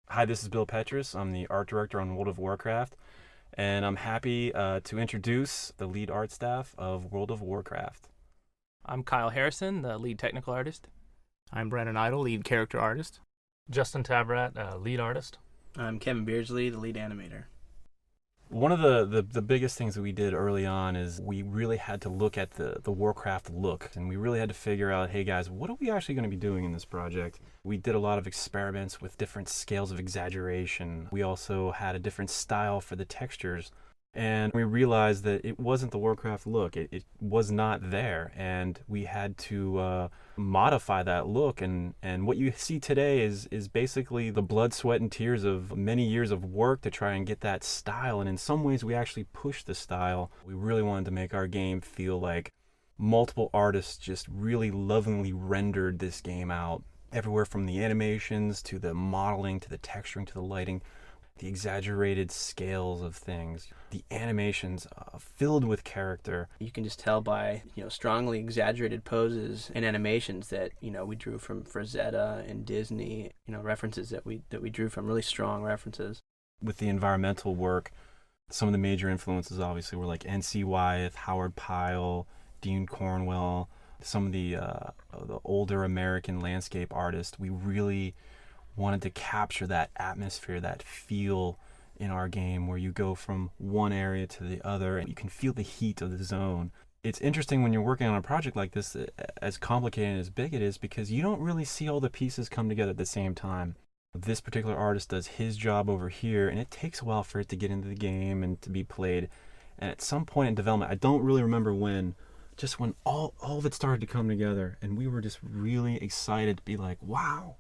Hi, this is Bill Petrus. I'm the art director on World of Warcraft, and I'm happy to introduce the lead art staff of World of Warcraft. I'm Kyle Harrison, the lead technical artist. I'm Brandon Idle, lead character artist. Justin Tabrat, lead artist. I'm Kevin Beardsley, the lead animator. One of the biggest things that we did early on is we really had to look at the Warcraft look, and we really had to figure out, hey guys, what are we actually going to be doing in this project? We did a lot of experiments with different scales of exaggeration. We also had a different style for the textures. And we realized that it wasn't the Warcraft look. It was not there. And we had to modify that look. And what you see today is basically the blood, sweat, and tears of many years of work to try and get that style. And in some ways, we actually pushed the style. We really wanted to make our game feel like multiple artists just really lovingly rendered this game out. Everywhere from the animations to the modeling to the texturing to the lighting, the exaggerated scales of things, the animations filled with character. You can just tell by, strongly exaggerated poses and animations that, we drew from Frazetta and Disney, references that we drew from, really strong references. With the environmental work, some of the major influences obviously were like N.C. Wyeth, Howard Pyle, Dean Cornwell, some of the older American landscape artists. We really wanted to capture that atmosphere, that feel in our game where you go from one area to the other and you can feel the heat of the zone. It's interesting when you're working on a project like this, as complicated and as big it is, because you don't really see all the pieces come together at the same time. This particular artist does his job over here, and it takes a while for it to get into the game and to be played. And at some point in development, I don't really remember when, just when all of it started to come together, and we were just really excited to be like, wow,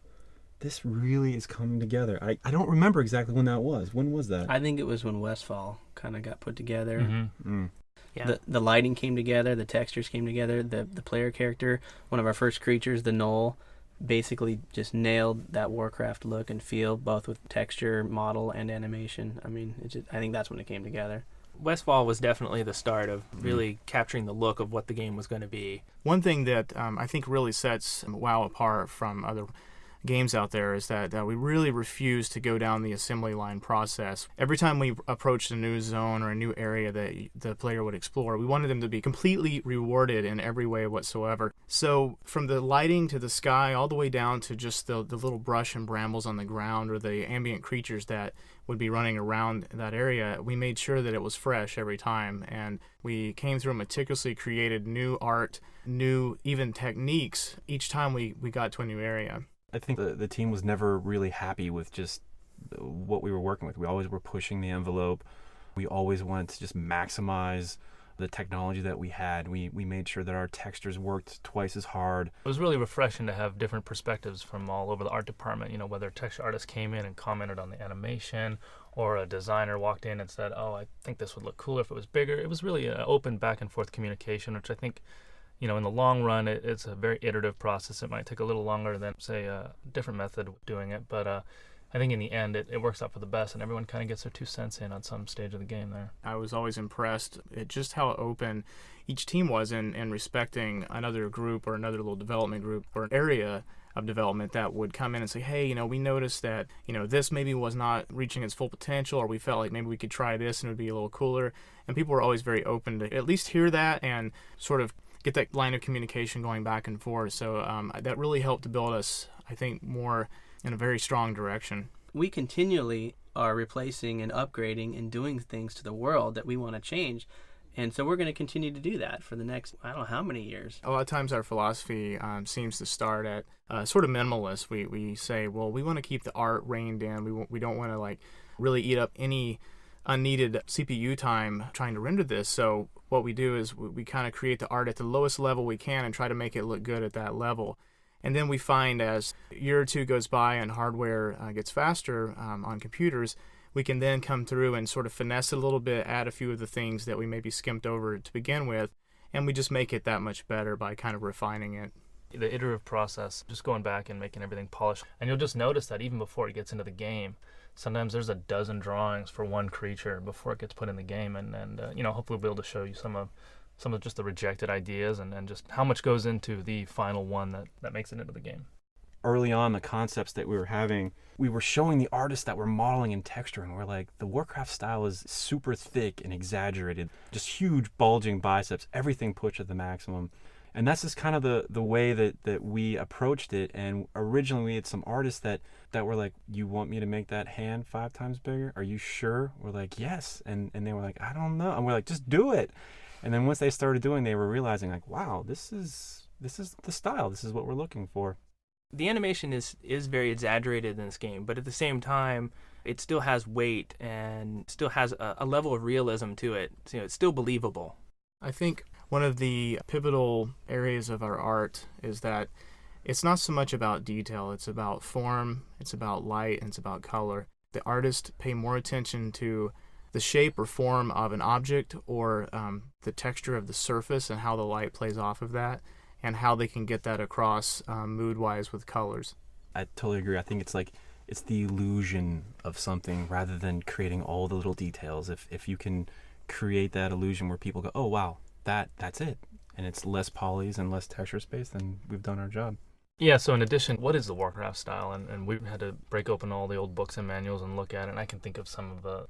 this really is coming together. I don't remember exactly when that was. When was that? I think it was when Westfall kind of got put together. Mm-hmm. Mm. Yeah. The lighting came together, the textures came together, the player character, one of our first creatures, the Knoll, basically just nailed that Warcraft look and feel, both with texture, model, and animation. I mean, I think that's when it came together. Westfall was definitely the start of really capturing the look of what the game was going to be. One thing that I think really sets WoW apart from other games out there is that we really refuse to go down the assembly line process. Every time we approached a new zone or a new area that the player would explore, we wanted them to be completely rewarded in every way whatsoever. So from the lighting to the sky, all the way down to just the little brush and brambles on the ground or the ambient creatures that would be running around that area, we made sure that it was fresh every time. And we came through and meticulously created new art, new even techniques each time we got to a new area. I think the team was never really happy with just what we were working with. We always were pushing the envelope. We always wanted to just maximize the technology that we had. We made sure that our textures worked twice as hard. It was really refreshing to have different perspectives from all over the art department. Whether texture artists came in and commented on the animation, or a designer walked in and said, "Oh, I think this would look cooler if it was bigger." It was really an open back and forth communication, which I think, in the long run, it's a very iterative process. It might take a little longer than, say, a different method of doing it. But I think in the end, it works out for the best, and everyone kind of gets their 2 cents in on some stage of the game there. I was always impressed at just how open each team was in respecting another group or another little development group or an area of development that would come in and say, hey, we noticed that, this maybe was not reaching its full potential, or we felt like maybe we could try this and it would be a little cooler. And people were always very open to at least hear that and sort of get that line of communication going back and forth. So that really helped to build us, I think, more in a very strong direction. We continually are replacing and upgrading and doing things to the world that we want to change. And so we're going to continue to do that for the next, I don't know how many years. A lot of times our philosophy seems to start at sort of minimalist. We say, well, we want to keep the art reined in. We don't want to really eat up any unneeded CPU time trying to render this. So what we do is we kind of create the art at the lowest level we can and try to make it look good at that level. And then we find as a year or two goes by and hardware gets faster on computers, we can then come through and sort of finesse it a little bit, add a few of the things that we maybe skimped over to begin with, and we just make it that much better by kind of refining it. The iterative process, just going back and making everything polished. And you'll just notice that even before it gets into the game, sometimes there's a dozen drawings for one creature before it gets put in the game. And hopefully we'll be able to show you some of just the rejected ideas and just how much goes into the final one that makes it into the game. early on, the concepts that we were having, we were showing the artists that were modeling in texture, and we're like, the Warcraft style is super thick and exaggerated, just huge bulging biceps, everything pushed at the maximum. And that's just kind of the way that we approached it. And originally we had some artists that were like, you want me to make that hand 5 times bigger? Are you sure? We're like, yes. And they were like, I don't know. And we're like, just do it. And then once they started doing, they were realizing like, wow, this is the style. This is what we're looking for. The animation is very exaggerated in this game, but at the same time, it still has weight and still has a level of realism to it. So, it's still believable. I think one of the pivotal areas of our art is that it's not so much about detail. It's about form, it's about light, and it's about color. The artists pay more attention to the shape or form of an object or the texture of the surface and how the light plays off of that, and how they can get that across mood-wise with colors. I totally agree. I think it's the illusion of something rather than creating all the little details. If you can create that illusion where people go, oh wow, that's it, and it's less polys and less texture space, then we've done our job. Yeah, so in addition, what is the Warcraft style? And we had to break open all the old books and manuals and look at it, and I can think of some of the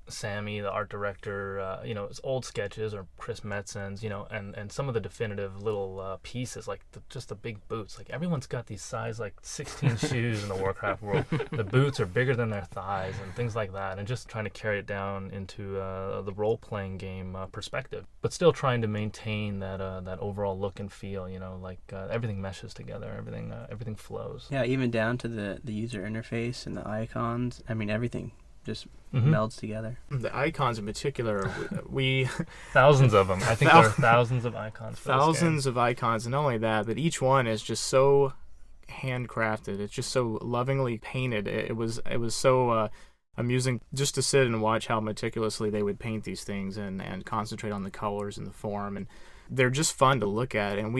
Sammy, the art director, it's old sketches, or Chris Metzen's, and some of the definitive little pieces, like just the big boots. Like, everyone's got these size, like 16 shoes in the Warcraft world. The boots are bigger than their thighs and things like that, and just trying to carry it down into the role-playing game perspective, but still trying to maintain that overall look and feel, everything meshes together, everything flows. Yeah, even down to the user interface and the icons. I mean, everything just Mm-hmm. melds together. The icons in particular, we thousands of them. I think there are thousands of icons. For thousands of icons, and not only that, but each one is just so handcrafted. It's just so lovingly painted. It was so amusing just to sit and watch how meticulously they would paint these things and concentrate on the colors and the form, and they're just fun to look at. And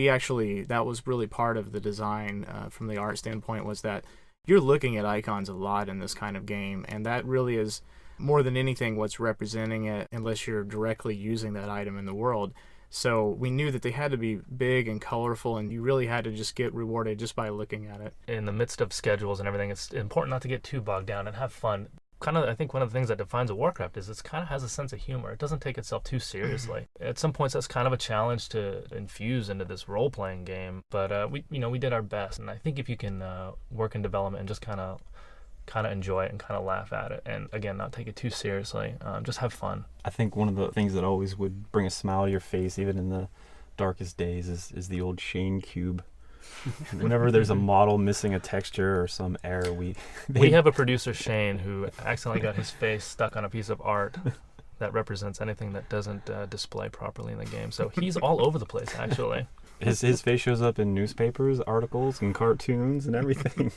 that was really part of the design from the art standpoint, was that you're looking at icons a lot in this kind of game, and that really is more than anything what's representing it, unless you're directly using that item in the world. So we knew that they had to be big and colorful, and you really had to just get rewarded just by looking at it. In the midst of schedules and everything, it's important not to get too bogged down and have fun. I think one of the things that defines a Warcraft is it kind of has a sense of humor. It doesn't take itself too seriously. At some points, that's kind of a challenge to infuse into this role-playing game. But we did our best, and I think if you can work in development and just kind of enjoy it and kind of laugh at it, and again, not take it too seriously, just have fun. I think one of the things that always would bring a smile to your face, even in the darkest days, is the old Shane cube. Whenever there's a model missing a texture or some error, we have a producer, Shane, who accidentally got his face stuck on a piece of art that represents anything that doesn't display properly in the game. So he's all over the place, actually. His face shows up in newspapers, articles, and cartoons and everything.